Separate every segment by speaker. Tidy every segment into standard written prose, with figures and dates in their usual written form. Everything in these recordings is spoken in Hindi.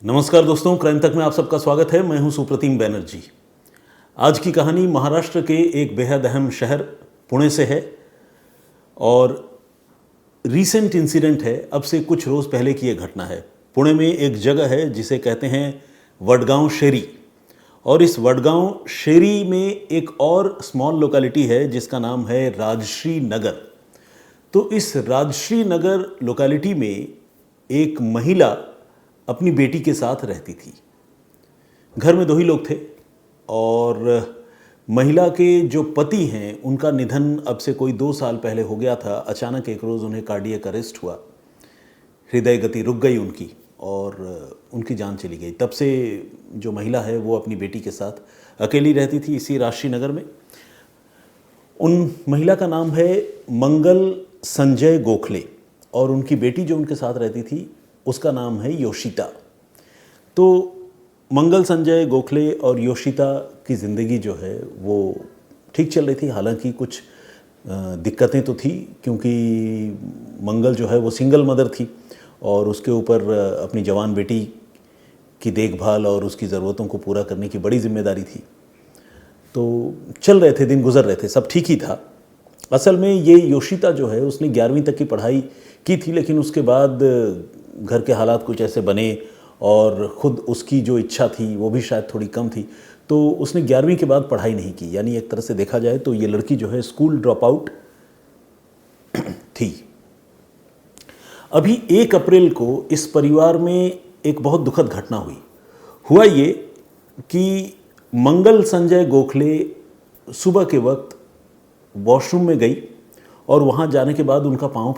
Speaker 1: नमस्कार दोस्तों, क्राइम तक में आप सबका स्वागत है। मैं हूं सुप्रतिम बैनर्जी। आज की कहानी महाराष्ट्र के एक बेहद अहम शहर पुणे से है और रीसेंट इंसिडेंट है। अब से कुछ रोज़ पहले की ये घटना है। पुणे में एक जगह है जिसे कहते हैं वडगांव शेरी, और इस वडगांव शेरी में एक और स्मॉल लोकेलिटी है जिसका नाम है राजश्री नगर। तो इस राजश्री नगर लोकेलिटी में एक महिला अपनी बेटी के साथ रहती थी। घर में दो ही लोग थे और महिला के जो पति हैं उनका निधन अब से कोई 2 साल पहले हो गया था। अचानक एक रोज़ उन्हें कार्डियक अरेस्ट हुआ, हृदय गति रुक गई उनकी और उनकी जान चली गई। तब से जो महिला है वो अपनी बेटी के साथ अकेली रहती थी इसी राजश्री नगर में। उन महिला का नाम है मंगल संजय गोखले और उनकी बेटी जो उनके साथ रहती थी उसका नाम है योशिता। तो मंगल संजय गोखले और योशिता की ज़िंदगी जो है वो ठीक चल रही थी। हालांकि कुछ दिक्कतें तो थी, क्योंकि मंगल जो है वो सिंगल मदर थी और उसके ऊपर अपनी जवान बेटी की देखभाल और उसकी ज़रूरतों को पूरा करने की बड़ी जिम्मेदारी थी। तो चल रहे थे, दिन गुजर रहे थे, सब ठीक ही था। असल में ये योशिता जो है उसने 11वीं तक की पढ़ाई की थी, लेकिन उसके बाद घर के हालात कुछ ऐसे बने और ख़ुद उसकी जो इच्छा थी वो भी शायद थोड़ी कम थी, तो उसने 11वीं के बाद पढ़ाई नहीं की। यानी एक तरह से देखा जाए तो ये लड़की जो है स्कूल ड्रॉप आउट थी। अभी 1 अप्रैल को इस परिवार में एक बहुत दुखद घटना हुई। हुआ ये कि मंगल संजय गोखले सुबह के वक्त वॉशरूम में गई और वहाँ जाने के बाद उनका पाँव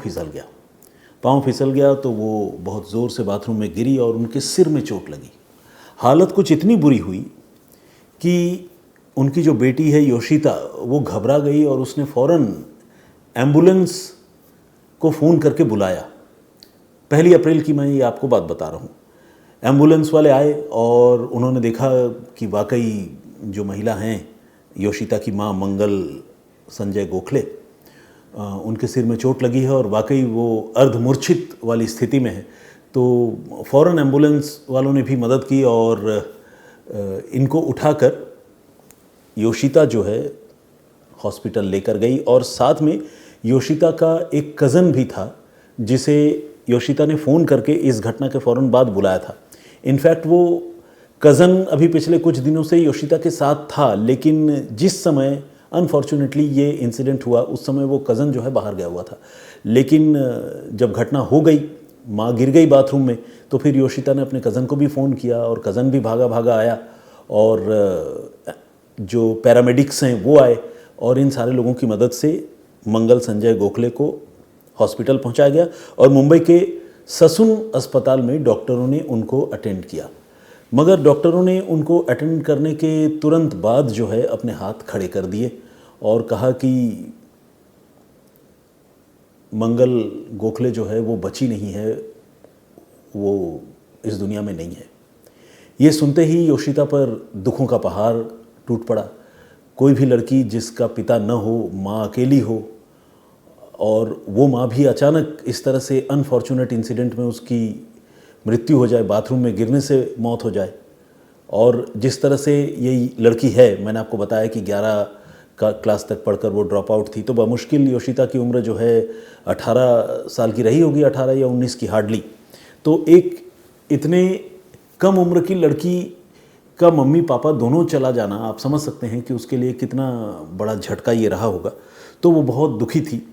Speaker 1: फिसल गया तो वो बहुत ज़ोर से बाथरूम में गिरी और उनके सिर में चोट लगी। हालत कुछ इतनी बुरी हुई कि उनकी जो बेटी है योशिता वो घबरा गई और उसने फ़ौरन एम्बुलेंस को फ़ोन करके बुलाया। 1 अप्रैल की मैं ये आपको बात बता रहा हूँ। एम्बुलेंस वाले आए और उन्होंने देखा कि वाकई जो महिला हैं योशिता की माँ मंगल संजय गोखले, उनके सिर में चोट लगी है और वाकई वो अर्धमूर्छित वाली स्थिति में है। तो फ़ौरन एम्बुलेंस वालों ने भी मदद की और इनको उठाकर योशिता जो है हॉस्पिटल लेकर गई। और साथ में योशिता का एक कज़न भी था जिसे योशिता ने फ़ोन करके इस घटना के फ़ौरन बाद बुलाया था। इनफैक्ट वो कज़न अभी पिछले कुछ दिनों से योशिता के साथ था, लेकिन जिस समय अनफॉर्चुनेटली ये इंसिडेंट हुआ उस समय वो कज़न जो है बाहर गया हुआ था। लेकिन जब घटना हो गई, माँ गिर गई बाथरूम में, तो फिर योशिता ने अपने कज़न को भी फ़ोन किया और कज़न भी भागा आया और जो पैरामेडिक्स हैं वो आए और इन सारे लोगों की मदद से मंगल संजय गोखले को हॉस्पिटल पहुंचाया गया और मुंबई के ससून अस्पताल में डॉक्टरों ने उनको अटेंड किया। मगर डॉक्टरों ने उनको अटेंड करने के तुरंत बाद जो है अपने हाथ खड़े कर दिए और कहा कि मंगल गोखले जो है वो बची नहीं है, वो इस दुनिया में नहीं है। ये सुनते ही योशिता पर दुखों का पहाड़ टूट पड़ा। कोई भी लड़की जिसका पिता न हो, माँ अकेली हो और वो माँ भी अचानक इस तरह से अनफॉर्चुनेट इंसिडेंट में उसकी मृत्यु हो जाए, बाथरूम में गिरने से मौत हो जाए। और जिस तरह से ये लड़की है, मैंने आपको बताया कि 11 का क्लास तक पढ़कर वो ड्रॉप आउट थी, तो बमुश्किल योशिता की उम्र जो है 18 साल की रही होगी, 18 या 19 की हार्डली। तो एक इतने कम उम्र की लड़की का मम्मी पापा दोनों चला जाना, आप समझ सकते हैं कि उसके लिए कितना बड़ा झटका ये रहा होगा। तो वो बहुत दुखी थी।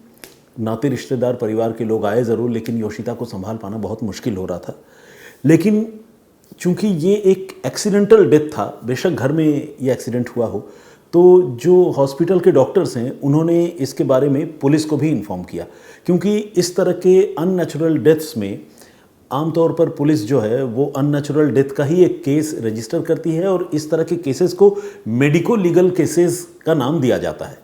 Speaker 1: नाते रिश्तेदार परिवार के लोग आए ज़रूर, लेकिन योशिता को संभाल पाना बहुत मुश्किल हो रहा था। लेकिन चूँकि ये एक एक्सीडेंटल डेथ था, बेशक घर में ये एक्सीडेंट हुआ हो, तो जो हॉस्पिटल के डॉक्टर्स हैं उन्होंने इसके बारे में पुलिस को भी इन्फॉर्म किया, क्योंकि इस तरह के अननेचुरल डेथ्स में आमतौर पर पुलिस जो है वो अननेचुरल डेथ का ही एक केस रजिस्टर करती है और इस तरह के केसेस को मेडिको लीगल केसेस का नाम दिया जाता है।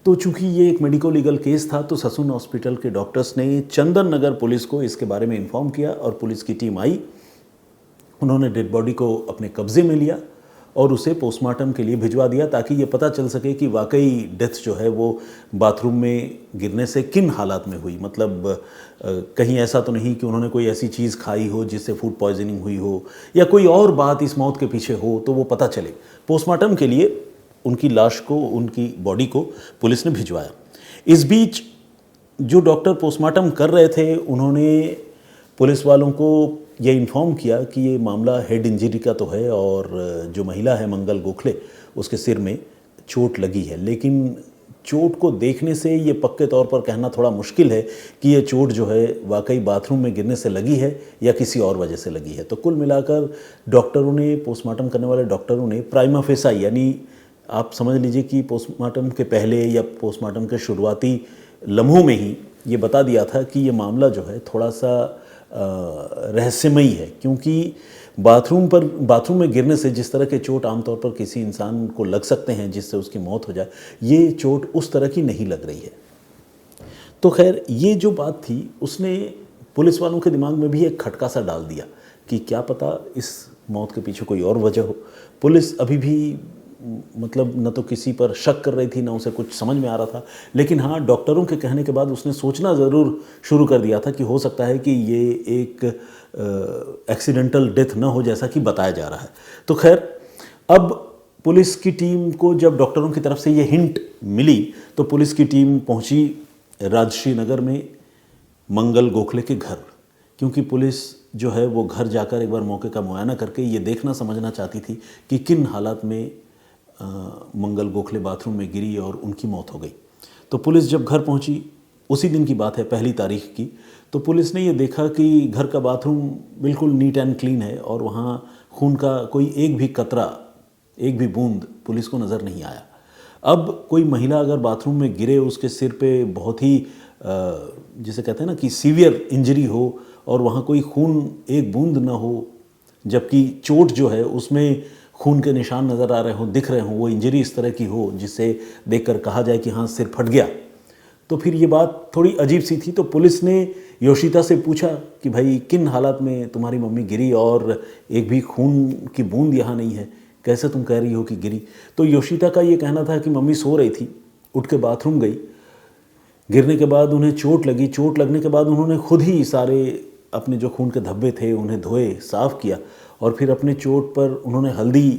Speaker 1: तो चूंकि ये एक मेडिको लीगल केस था, तो ससून हॉस्पिटल के डॉक्टर्स ने चंदन नगर पुलिस को इसके बारे में इन्फॉर्म किया और पुलिस की टीम आई। उन्होंने डेड बॉडी को अपने कब्जे में लिया और उसे पोस्टमार्टम के लिए भिजवा दिया ताकि ये पता चल सके कि वाकई डेथ जो है वो बाथरूम में गिरने से किन हालात में हुई। मतलब कहीं ऐसा तो नहीं कि उन्होंने कोई ऐसी चीज़ खाई हो जिससे फूड पॉइजनिंग हुई हो या कोई और बात इस मौत के पीछे हो, तो वो पता चले। पोस्टमार्टम के लिए उनकी लाश को, उनकी बॉडी को पुलिस ने भिजवाया। इस बीच जो डॉक्टर पोस्टमार्टम कर रहे थे उन्होंने पुलिस वालों को ये इन्फॉर्म किया कि ये मामला हेड इंजरी का तो है और जो महिला है मंगल गोखले, उसके सिर में चोट लगी है, लेकिन चोट को देखने से ये पक्के तौर पर कहना थोड़ा मुश्किल है कि ये चोट जो है वाकई बाथरूम में गिरने से लगी है या किसी और वजह से लगी है। तो कुल मिलाकर डॉक्टरों ने, पोस्टमार्टम करने वाले डॉक्टरों ने प्राइमा फेसाई, यानी आप समझ लीजिए कि पोस्टमार्टम के पहले या पोस्टमार्टम के शुरुआती लम्हों में ही ये बता दिया था कि ये मामला जो है थोड़ा सा रहस्यमयी है, क्योंकि बाथरूम में गिरने से जिस तरह के चोट आमतौर पर किसी इंसान को लग सकते हैं जिससे उसकी मौत हो जाए, ये चोट उस तरह की नहीं लग रही है। तो खैर ये जो बात थी उसने पुलिस वालों के दिमाग में भी एक खटका सा डाल दिया कि क्या पता इस मौत के पीछे कोई और वजह हो। पुलिस अभी भी मतलब न तो किसी पर शक कर रही थी, ना उसे कुछ समझ में आ रहा था, लेकिन हाँ डॉक्टरों के कहने के बाद उसने सोचना ज़रूर शुरू कर दिया था कि हो सकता है कि ये एक एक्सीडेंटल डेथ न हो जैसा कि बताया जा रहा है। तो खैर अब पुलिस की टीम को जब डॉक्टरों की तरफ से ये हिंट मिली तो पुलिस की टीम पहुंची राजश्री नगर में मंगल गोखले के घर, क्योंकि पुलिस जो है वो घर जाकर एक बार मौके का मुआयना करके ये देखना समझना चाहती थी कि किन हालात में मंगल गोखले बाथरूम में गिरी और उनकी मौत हो गई। तो पुलिस जब घर पहुंची, उसी दिन की बात है, 1 तारीख की, तो पुलिस ने ये देखा कि घर का बाथरूम बिल्कुल नीट एंड क्लीन है और वहाँ खून का कोई एक भी कतरा, एक भी बूंद पुलिस को नज़र नहीं आया। अब कोई महिला अगर बाथरूम में गिरे, उसके सिर पे बहुत ही जिसे कहते हैं ना कि सीवियर इंजरी हो और वहाँ कोई खून एक बूंद ना हो, जबकि चोट जो है उसमें खून के निशान नज़र आ रहे हों, दिख रहे हों, वो इंजरी इस तरह की हो जिससे देखकर कहा जाए कि हाँ सिर फट गया, तो फिर ये बात थोड़ी अजीब सी थी। तो पुलिस ने योशिता से पूछा कि भाई किन हालात में तुम्हारी मम्मी गिरी और एक भी खून की बूंद यहाँ नहीं है, कैसे तुम कह रही हो कि गिरी। तो योशिता का ये कहना था कि मम्मी सो रही थी, उठ के बाथरूम गई, गिरने के बाद उन्हें चोट लगी, चोट लगने के बाद उन्होंने खुद ही सारे अपने जो खून के धब्बे थे उन्हें धोए, साफ़ किया और फिर अपने चोट पर उन्होंने हल्दी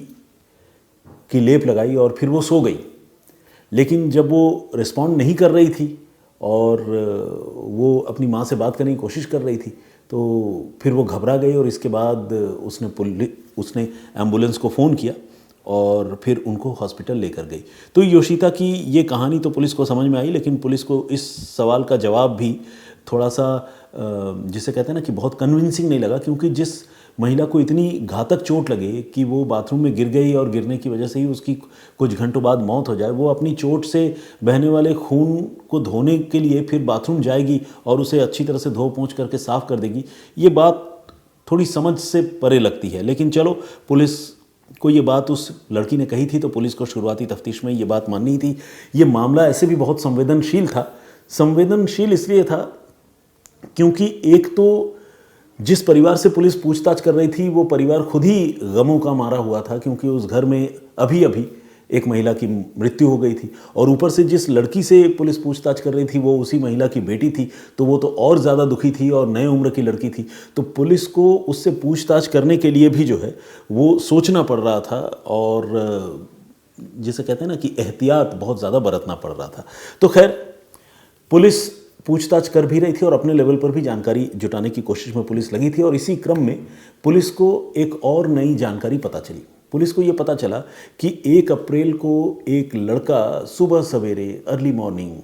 Speaker 1: की लेप लगाई और फिर वो सो गई। लेकिन जब वो रिस्पॉन्ड नहीं कर रही थी और वो अपनी माँ से बात करने की कोशिश कर रही थी, तो फिर वो घबरा गई और इसके बाद उसने एम्बुलेंस को फ़ोन किया और फिर उनको हॉस्पिटल लेकर गई। तो योशिता की ये कहानी तो पुलिस को समझ में आई, लेकिन पुलिस को इस सवाल का जवाब भी थोड़ा सा जिसे कहते हैं ना कि बहुत कन्विंसिंग नहीं लगा, क्योंकि जिस महिला को इतनी घातक चोट लगे कि वो बाथरूम में गिर गई और गिरने की वजह से ही उसकी कुछ घंटों बाद मौत हो जाए, वो अपनी चोट से बहने वाले खून को धोने के लिए फिर बाथरूम जाएगी और उसे अच्छी तरह से धो पोंछ करके साफ़ कर देगी, ये बात थोड़ी समझ से परे लगती है। लेकिन चलो, पुलिस को ये बात उस लड़की ने कही थी तो पुलिस को शुरुआती तफ्तीश में ये बात माननी थी। ये मामला ऐसे भी बहुत संवेदनशील था। संवेदनशील इसलिए था क्योंकि एक तो जिस परिवार से पुलिस पूछताछ कर रही थी वो परिवार खुद ही गमों का मारा हुआ था, क्योंकि उस घर में अभी अभी एक महिला की मृत्यु हो गई थी और ऊपर से जिस लड़की से पुलिस पूछताछ कर रही थी वो उसी महिला की बेटी थी, तो वो तो और ज़्यादा दुखी थी और नए उम्र की लड़की थी। तो पुलिस को उससे पूछताछ करने के लिए भी जो है वो सोचना पड़ रहा था और जिसे कहते हैं ना कि एहतियात बहुत ज़्यादा बरतना पड़ रहा था। तो खैर, पुलिस पूछताछ कर भी रही थी और अपने लेवल पर भी जानकारी जुटाने की कोशिश में पुलिस लगी थी और इसी क्रम में पुलिस को एक और नई जानकारी पता चली। पुलिस को ये पता चला कि 1 अप्रैल को एक लड़का सुबह सवेरे अर्ली मॉर्निंग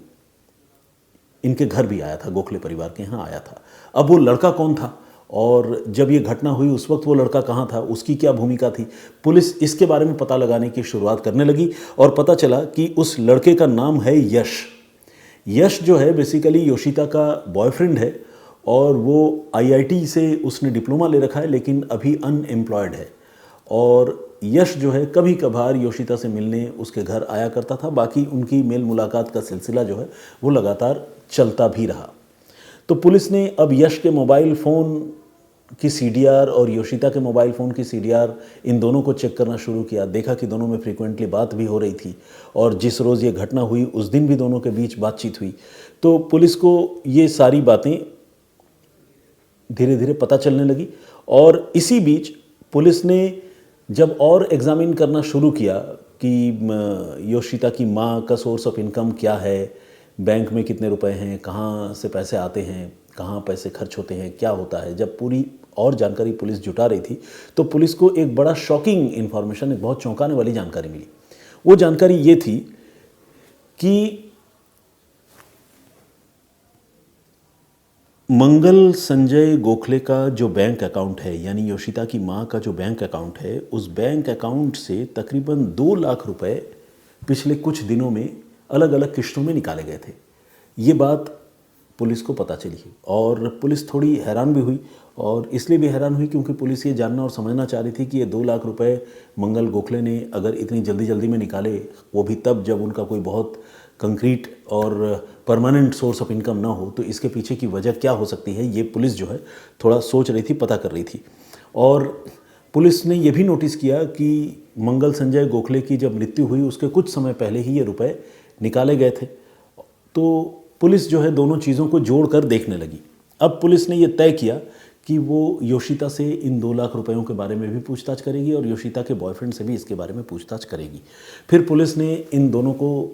Speaker 1: इनके घर भी आया था, गोखले परिवार के यहाँ आया था। अब वो लड़का कौन था और जब ये घटना हुई उस वक्त वो लड़का कहाँ था, उसकी क्या भूमिका थी, पुलिस इसके बारे में पता लगाने की शुरुआत करने लगी और पता चला कि उस लड़के का नाम है यश। यश जो है बेसिकली योशिता का बॉयफ्रेंड है और वो आईआईटी से उसने डिप्लोमा ले रखा है, लेकिन अभी अनएम्प्लॉयड है। और यश जो है कभी कभार योशिता से मिलने उसके घर आया करता था। बाकी उनकी मेल मुलाकात का सिलसिला जो है वो लगातार चलता भी रहा। तो पुलिस ने अब यश के मोबाइल फ़ोन की सीडीआर और योशिता के मोबाइल फ़ोन की सीडीआर, इन दोनों को चेक करना शुरू किया। देखा कि दोनों में फ्रीक्वेंटली बात भी हो रही थी और जिस रोज़ ये घटना हुई उस दिन भी दोनों के बीच बातचीत हुई। तो पुलिस को ये सारी बातें धीरे धीरे पता चलने लगी और इसी बीच पुलिस ने जब और एग्ज़ामिन करना शुरू किया कि योशिता की माँ का सोर्स ऑफ इनकम क्या है, बैंक में कितने रुपए हैं, कहाँ से पैसे आते हैं, कहाँ पैसे खर्च होते हैं, क्या होता है, जब पूरी और जानकारी पुलिस जुटा रही थी तो पुलिस को एक बड़ा शॉकिंग इन्फॉर्मेशन, एक बहुत चौंकाने वाली जानकारी मिली। वो जानकारी ये थी कि मंगल संजय गोखले का जो बैंक अकाउंट है, यानी योशिता की माँ का जो बैंक अकाउंट है, उस बैंक अकाउंट से तकरीबन 2 लाख रुपए पिछले कुछ दिनों में अलग अलग किश्तों में निकाले गए थे। ये बात पुलिस को पता चली और पुलिस थोड़ी हैरान भी हुई, और इसलिए भी हैरान हुई क्योंकि पुलिस ये जानना और समझना चाह रही थी कि ये 2 लाख रुपए मंगल गोखले ने अगर इतनी जल्दी जल्दी में निकाले, वो भी तब जब उनका कोई बहुत कंक्रीट और परमानेंट सोर्स ऑफ इनकम ना हो, तो इसके पीछे की वजह क्या हो सकती है, ये पुलिस जो है थोड़ा सोच रही थी, पता कर रही थी। और पुलिस ने यह भी नोटिस किया कि मंगल संजय गोखले की जब मृत्यु हुई उसके कुछ समय पहले ही ये रुपए निकाले गए थे। तो पुलिस जो है दोनों चीज़ों को जोड़कर देखने लगी। अब पुलिस ने यह तय किया कि वो योशिता से इन 2 लाख रुपयों के बारे में भी पूछताछ करेगी और योशिता के बॉयफ्रेंड से भी इसके बारे में पूछताछ करेगी। फिर पुलिस ने इन दोनों को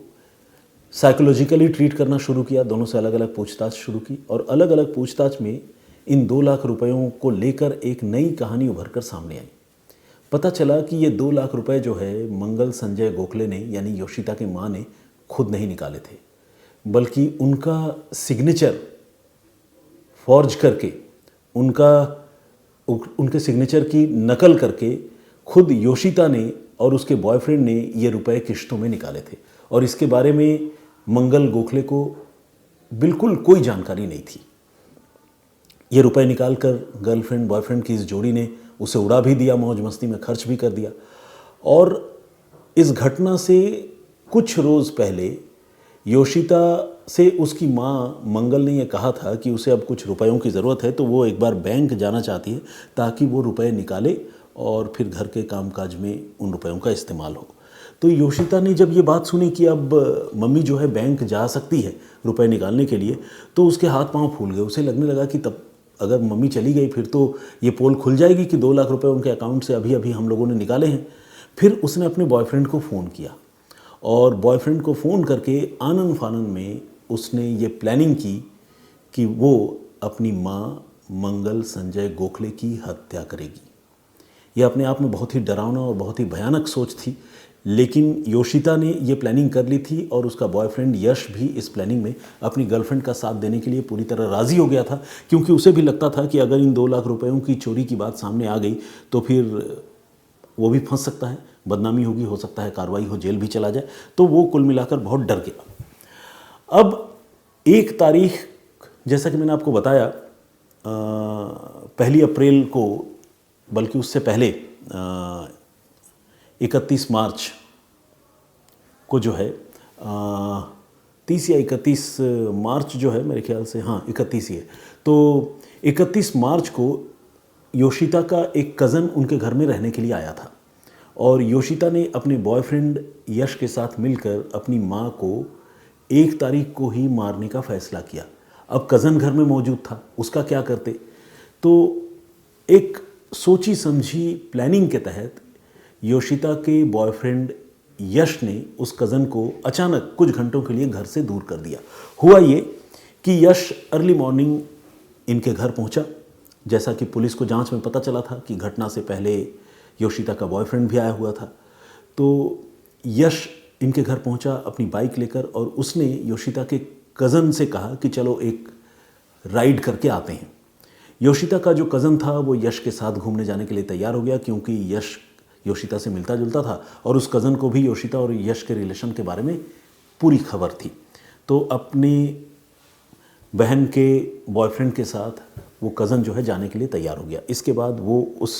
Speaker 1: साइकोलॉजिकली ट्रीट करना शुरू किया, दोनों से अलग अलग पूछताछ शुरू की और अलग अलग पूछताछ में इन 2 लाख रुपयों को लेकर एक नई कहानी उभर कर सामने आई। पता चला कि ये 2 लाख रुपए जो है मंगल संजय गोखले ने, यानी योशिता की माँ ने खुद नहीं निकाले थे, बल्कि उनका सिग्नेचर फॉर्ज करके, उनके सिग्नेचर की नकल करके खुद योशिता ने और उसके बॉयफ्रेंड ने ये रुपए किश्तों में निकाले थे। और इसके बारे में मंगल गोखले को बिल्कुल कोई जानकारी नहीं थी। ये रुपए निकालकर गर्लफ्रेंड बॉयफ्रेंड की इस जोड़ी ने उसे उड़ा भी दिया, मौज मस्ती में खर्च भी कर दिया। और इस घटना से कुछ रोज़ पहले योशिता से उसकी माँ मंगल ने यह कहा था कि उसे अब कुछ रुपयों की ज़रूरत है, तो वो एक बार बैंक जाना चाहती है ताकि वो रुपए निकाले और फिर घर के कामकाज में उन रुपयों का इस्तेमाल हो। तो योशिता ने जब ये बात सुनी कि अब मम्मी जो है बैंक जा सकती है रुपए निकालने के लिए, तो उसके हाथ पांव फूल गए। उसे लगने लगा कि तब अगर मम्मी चली गई फिर तो ये पोल खुल जाएगी कि 2 लाख रुपए उनके अकाउंट से अभी अभी हम लोगों ने निकाले हैं। फिर उसने अपने बॉयफ्रेंड को फ़ोन किया और बॉयफ्रेंड को फ़ोन करके आनन फानन में उसने ये प्लानिंग की कि वो अपनी माँ मंगल संजय गोखले की हत्या करेगी। यह अपने आप में बहुत ही डरावना और बहुत ही भयानक सोच थी, लेकिन योशिता ने ये प्लानिंग कर ली थी और उसका बॉयफ्रेंड यश भी इस प्लानिंग में अपनी गर्लफ्रेंड का साथ देने के लिए पूरी तरह राज़ी हो गया था, क्योंकि उसे भी लगता था कि अगर इन 2 लाख रुपयों की चोरी की बात सामने आ गई तो फिर वो भी फंस सकता है, बदनामी होगी, हो सकता है कार्रवाई हो, जेल भी चला जाए। तो वो कुल मिलाकर बहुत डर गया। अब 1 तारीख, जैसा कि मैंने आपको बताया, 1 अप्रैल को, बल्कि उससे पहले 31 मार्च को जो है 30 या 31 मार्च जो है मेरे ख्याल से, हाँ 31 ही है। तो 31 मार्च को योशिता का एक कज़न उनके घर में रहने के लिए आया था और योशिता ने अपने बॉयफ्रेंड यश के साथ मिलकर अपनी माँ को 1 तारीख को ही मारने का फ़ैसला किया। अब कज़न घर में मौजूद था, उसका क्या करते? तो एक सोची समझी प्लानिंग के तहत योशिता के बॉयफ्रेंड यश ने उस कज़न को अचानक कुछ घंटों के लिए घर से दूर कर दिया। हुआ ये कि यश अर्ली मॉर्निंग इनके घर पहुंचा, जैसा कि पुलिस को जांच में पता चला था कि घटना से पहले योशिता का बॉयफ्रेंड भी आया हुआ था। तो यश इनके घर पहुंचा अपनी बाइक लेकर और उसने योशिता के कज़न से कहा कि चलो एक राइड करके आते हैं। योशिता का जो कज़न था वो यश के साथ घूमने जाने के लिए तैयार हो गया, क्योंकि यश योशिता से मिलता जुलता था और उस कज़न को भी योशिता और यश के रिलेशन के बारे में पूरी खबर थी। तो अपनी बहन के बॉयफ्रेंड के साथ वो कज़न जो है जाने के लिए तैयार हो गया। इसके बाद वो उस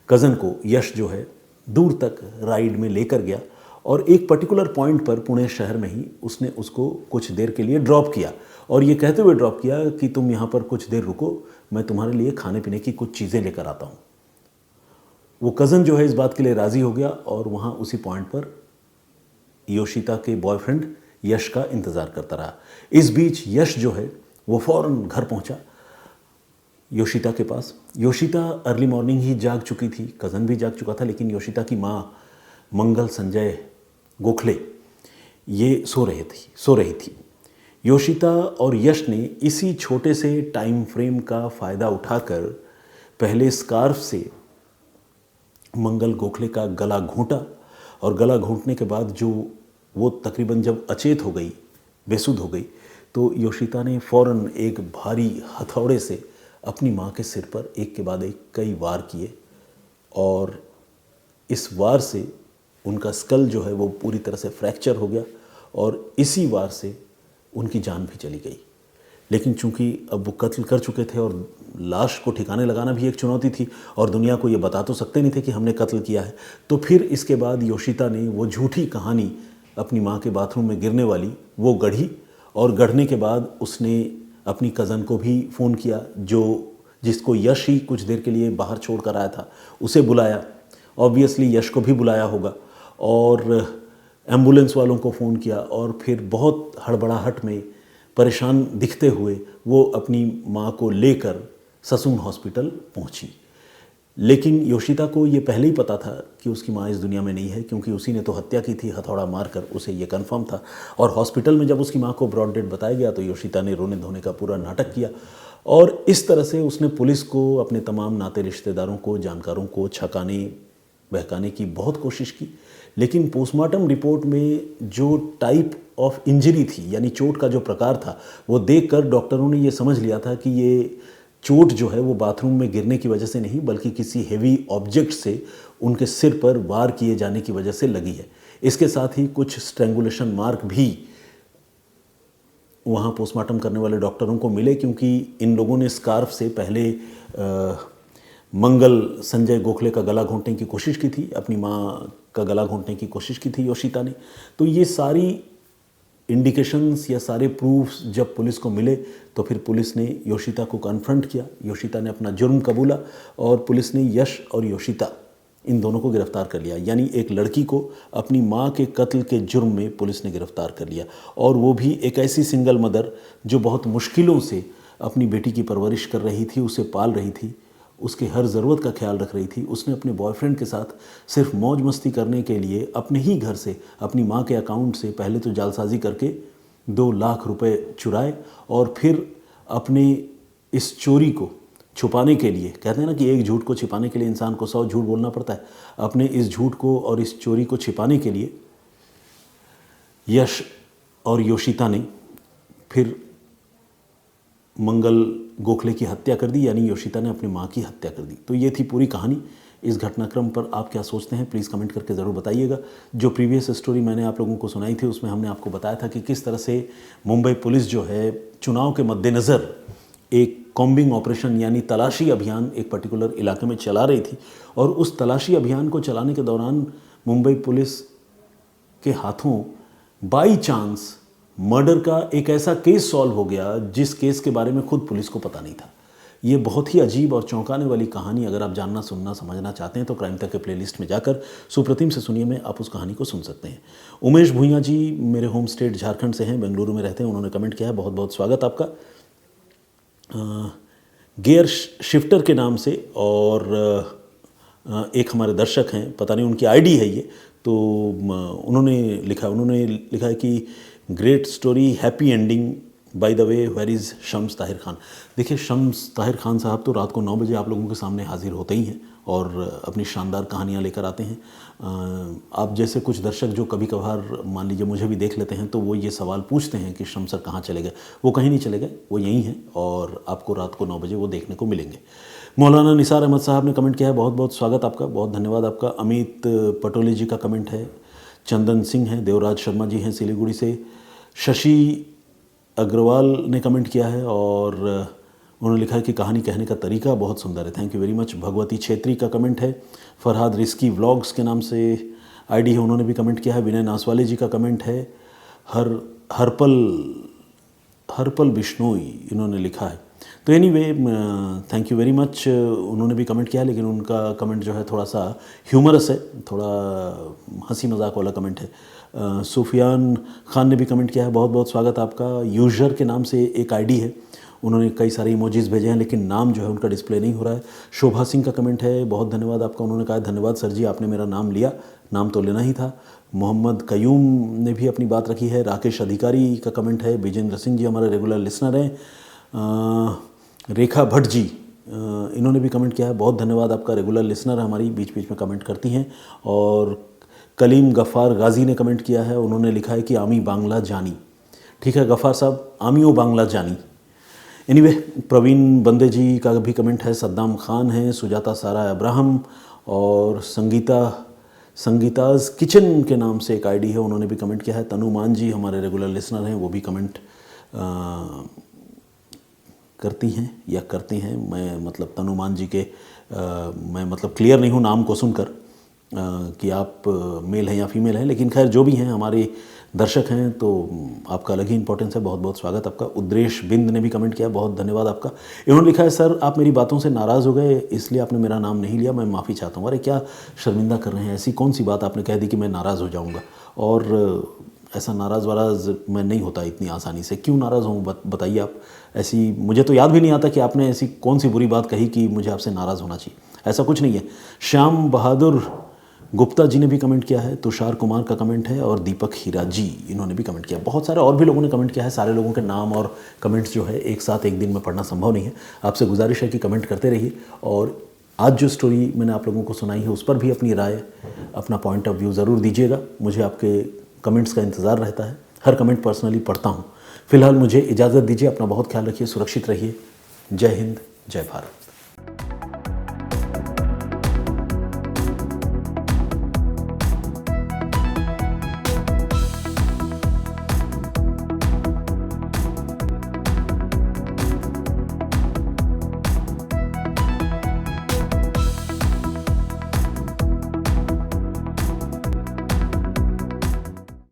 Speaker 1: कज़न को यश जो है दूर तक राइड में लेकर गया और एक पर्टिकुलर पॉइंट पर पुणे शहर में ही उसने उसको कुछ देर के लिए ड्रॉप किया और ये कहते हुए ड्रॉप किया कि तुम यहाँ पर कुछ देर रुको, मैं तुम्हारे लिए खाने पीने की कुछ चीज़ें लेकर आता हूँ। वो कज़न जो है इस बात के लिए राज़ी हो गया और वहाँ उसी पॉइंट पर योशिता के बॉयफ्रेंड यश का इंतज़ार करता रहा। इस बीच यश जो है वो फ़ौरन घर पहुँचा योशिता के पास। योशिता अर्ली मॉर्निंग ही जाग चुकी थी, कज़न भी जाग चुका था, लेकिन योशिता की माँ मंगल संजय गोखले ये सो रही थी। योशिता और यश ने इसी छोटे से टाइम फ्रेम का फ़ायदा उठाकर पहले स्कार्फ से मंगल गोखले का गला घोंटा और गला घोंटने के बाद जो वो तकरीबन जब अचेत हो गई, बेसुध हो गई, तो योशिता ने फ़ौरन एक भारी हथौड़े से अपनी माँ के सिर पर एक के बाद एक कई वार किए और इस वार से उनका स्कल जो है वो पूरी तरह से फ्रैक्चर हो गया और इसी वार से उनकी जान भी चली गई। लेकिन चूंकि अब वो कत्ल कर चुके थे और लाश को ठिकाने लगाना भी एक चुनौती थी और दुनिया को ये बता तो सकते नहीं थे कि हमने कत्ल किया है, तो फिर इसके बाद योशिता ने वो झूठी कहानी अपनी माँ के बाथरूम में गिरने वाली वो गढ़ी और गढ़ने के बाद उसने अपनी कज़न को भी फ़ोन किया, जिसको यश ही कुछ देर के लिए बाहर छोड़ कर आया था, उसे बुलाया। ऑब्वियसली यश को भी बुलाया होगा और एम्बुलेंस वालों को फ़ोन किया और फिर बहुत हड़बड़ाहट में परेशान दिखते हुए वो अपनी माँ को लेकर ससून हॉस्पिटल पहुँची। लेकिन योशिता को ये पहले ही पता था कि उसकी माँ इस दुनिया में नहीं है, क्योंकि उसी ने तो हत्या की थी हथौड़ा मारकर, उसे ये कंफर्म था। और हॉस्पिटल में जब उसकी माँ को ब्रॉड डेड बताया गया तो योशिता ने रोने धोने का पूरा नाटक किया और इस तरह से उसने पुलिस को, अपने तमाम नाते रिश्तेदारों को, जानकारों को छकाने बहकाने की बहुत कोशिश की। लेकिन पोस्टमार्टम रिपोर्ट में जो टाइप ऑफ इंजरी थी, यानी चोट का जो प्रकार था, वो देखकर डॉक्टरों ने ये समझ लिया था कि ये चोट जो है वो बाथरूम में गिरने की वजह से नहीं बल्कि किसी हेवी ऑब्जेक्ट से उनके सिर पर वार किए जाने की वजह से लगी है। इसके साथ ही कुछ स्ट्रैंगुलेशन मार्क भी वहाँ पोस्टमार्टम करने वाले डॉक्टरों को मिले, क्योंकि इन लोगों ने स्कार्फ से पहले मंगल संजय गोखले का गला घोंटने की कोशिश की थी, अपनी माँ का गला घोंटने की कोशिश की थी योशिता ने। तो ये सारी इंडिकेशंस या सारे प्रूफ्स जब पुलिस को मिले तो फिर पुलिस ने योशिता को कन्फ्रंट किया। योशिता ने अपना जुर्म कबूला और पुलिस ने यश और योशिता इन दोनों को गिरफ्तार कर लिया। यानी एक लड़की को अपनी माँ के कत्ल के जुर्म में पुलिस ने गिरफ्तार कर लिया, और वो भी एक ऐसी सिंगल मदर जो बहुत मुश्किलों से अपनी बेटी की परवरिश कर रही थी, उसे पाल रही थी, उसके हर ज़रूरत का ख्याल रख रही थी। उसने अपने बॉयफ्रेंड के साथ सिर्फ मौज मस्ती करने के लिए अपने ही घर से अपनी माँ के अकाउंट से पहले तो जालसाजी करके 2 लाख रुपए चुराए और फिर अपने इस चोरी को छुपाने के लिए, कहते हैं ना कि एक झूठ को छिपाने के लिए इंसान को 100 झूठ बोलना पड़ता है, अपने इस झूठ को और इस चोरी को छिपाने के लिए यश और योशिता ने फिर मंगल गोखले की हत्या कर दी, यानी योशिता ने अपनी माँ की हत्या कर दी। तो ये थी पूरी कहानी। इस घटनाक्रम पर आप क्या सोचते हैं प्लीज़ कमेंट करके ज़रूर बताइएगा। जो प्रीवियस स्टोरी मैंने आप लोगों को सुनाई थी उसमें हमने आपको बताया था कि किस तरह से मुंबई पुलिस जो है चुनाव के मद्देनज़र एक कॉम्बिंग ऑपरेशन यानी तलाशी अभियान एक पर्टिकुलर इलाके में चला रही थी, और उस तलाशी अभियान को चलाने के दौरान मुंबई पुलिस के हाथों बाई चांस मर्डर का एक ऐसा केस सॉल्व हो गया जिस केस के बारे में खुद पुलिस को पता नहीं था। ये बहुत ही अजीब और चौंकाने वाली कहानी अगर आप जानना, सुनना, समझना चाहते हैं तो क्राइम तक के प्लेलिस्ट में जाकर सुप्रतिम से सुनिए में आप उस कहानी को सुन सकते हैं। उमेश भूइया जी मेरे होम स्टेट झारखंड से हैं, बेंगलुरु में रहते हैं, उन्होंने कमेंट किया है, बहुत बहुत स्वागत आपका। गियर शिफ्टर के नाम से, और एक हमारे दर्शक हैं, पता नहीं उनकी आईडी है ये, तो उन्होंने लिखा है कि great story, happy ending, by the way where is Shams Tahir Khan. देखिए शम्स ताहिर खान साहब तो रात को 9 बजे आप लोगों के सामने हाजिर होते ही हैं और अपनी शानदार कहानियाँ लेकर आते हैं। आप जैसे कुछ दर्शक जो कभी कभार मान लीजिए मुझे भी देख लेते हैं तो वो ये सवाल पूछते हैं कि शम्स सर कहाँ चले गए। वो कहीं नहीं चले गए, वो यहीं हैं और आपको रात को 9 बजे वो देखने को मिलेंगे। मौलाना निसार अहमद साहब ने कमेंट किया है, बहुत बहुत स्वागत आपका, बहुत धन्यवाद आपका। अमित पटोले जी का कमेंट है, चंदन सिंह हैं, देवराज शर्मा जी हैं सिलीगुड़ी से, शशि अग्रवाल ने कमेंट किया है और उन्होंने लिखा है कि कहानी कहने का तरीका बहुत सुंदर है, thank you very much. Bhagwati Chhetri का कमेंट है, फरहाद रिस्की व्लॉग्स के नाम से आईडी है, उन्होंने भी कमेंट किया है। विनय नासवाले जी का कमेंट है, हरपल बिश्नोई इन्होंने लिखा है तो anyway thank you very much. उन्होंने भी कमेंट किया, लेकिन उनका कमेंट जो है थोड़ा सा ह्यूमरस है, थोड़ा हंसी मजाक वाला कमेंट है। सुफियान खान ने भी कमेंट किया है, बहुत बहुत स्वागत आपका। यूजर के नाम से एक आईडी है, उन्होंने कई सारे इमोजीज भेजे हैं, लेकिन नाम जो है उनका डिस्प्ले नहीं हो रहा है। शोभा सिंह का कमेंट है, बहुत धन्यवाद आपका। उन्होंने कहा धन्यवाद सर जी, आपने मेरा नाम लिया, नाम तो लेना ही था। मोहम्मद कयूम ने भी अपनी बात रखी है। राकेश अधिकारी का कमेंट है। विजेंद्र सिंह जी हमारे रेगुलर लिसनर हैं। रेखा भट्ट जी इन्होंने भी कमेंट किया है, बहुत धन्यवाद आपका। रेगुलर लिसनर हमारी, बीच बीच में कमेंट करती हैं। और कलीम गफ़ार गाजी ने कमेंट किया है, उन्होंने लिखा है कि आमी बांग्ला जानी। ठीक है गफ़ार साहब, आमियो बांग्ला जानी। एनीवे प्रवीण बंदे जी का भी कमेंट है। सद्दाम खान है, सुजाता सारा अब्राहम और संगीताज किचन के नाम से एक आईडी है, उन्होंने भी कमेंट किया है। तनु मान जी हमारे रेगुलर लिसनर हैं, वो भी कमेंट करती हैं या करते हैं। मैं मतलब तनु मान जी के मैं मतलब क्लियर नहीं हूँ नाम को सुनकर कि आप मेल हैं या फीमेल हैं, लेकिन खैर जो भी हैं हमारे दर्शक हैं, तो आपका अलग ही इंपॉर्टेंस है। बहुत बहुत स्वागत आपका। उद्रेश बिंद ने भी कमेंट किया, बहुत धन्यवाद आपका। इन्होंने लिखा है सर आप मेरी बातों से नाराज़ हो गए, इसलिए आपने मेरा नाम नहीं लिया, मैं माफ़ी चाहता हूँ। अरे क्या शर्मिंदा कर रहे हैं, ऐसी कौन सी बात आपने कह दी कि मैं नाराज़ हो जाऊँगा। और ऐसा नाराज़ वाराज़ मैं नहीं होता इतनी आसानी से। क्यों नाराज़ हूँ बताइए आप। ऐसी मुझे तो याद भी नहीं आता कि आपने ऐसी कौन सी बुरी बात कही कि मुझे आपसे नाराज़ होना चाहिए, ऐसा कुछ नहीं है। श्याम बहादुर गुप्ता जी ने भी कमेंट किया है। तुषार कुमार का कमेंट है और दीपक हीरा जी इन्होंने भी कमेंट किया। बहुत सारे और भी लोगों ने कमेंट किया है। सारे लोगों के नाम और कमेंट्स जो है एक साथ एक दिन में पढ़ना संभव नहीं है। आपसे गुजारिश है कि कमेंट करते रहिए। और आज जो स्टोरी मैंने आप लोगों को सुनाई है उस पर भी अपनी राय, अपना पॉइंट ऑफ व्यू ज़रूर दीजिएगा। मुझे आपके कमेंट्स का इंतज़ार रहता है। हर कमेंट पर्सनली पढ़ता हूँ। फिलहाल मुझे इजाज़त दीजिए। अपना बहुत ख्याल रखिए, सुरक्षित रहिए। जय हिंद, जय भारत।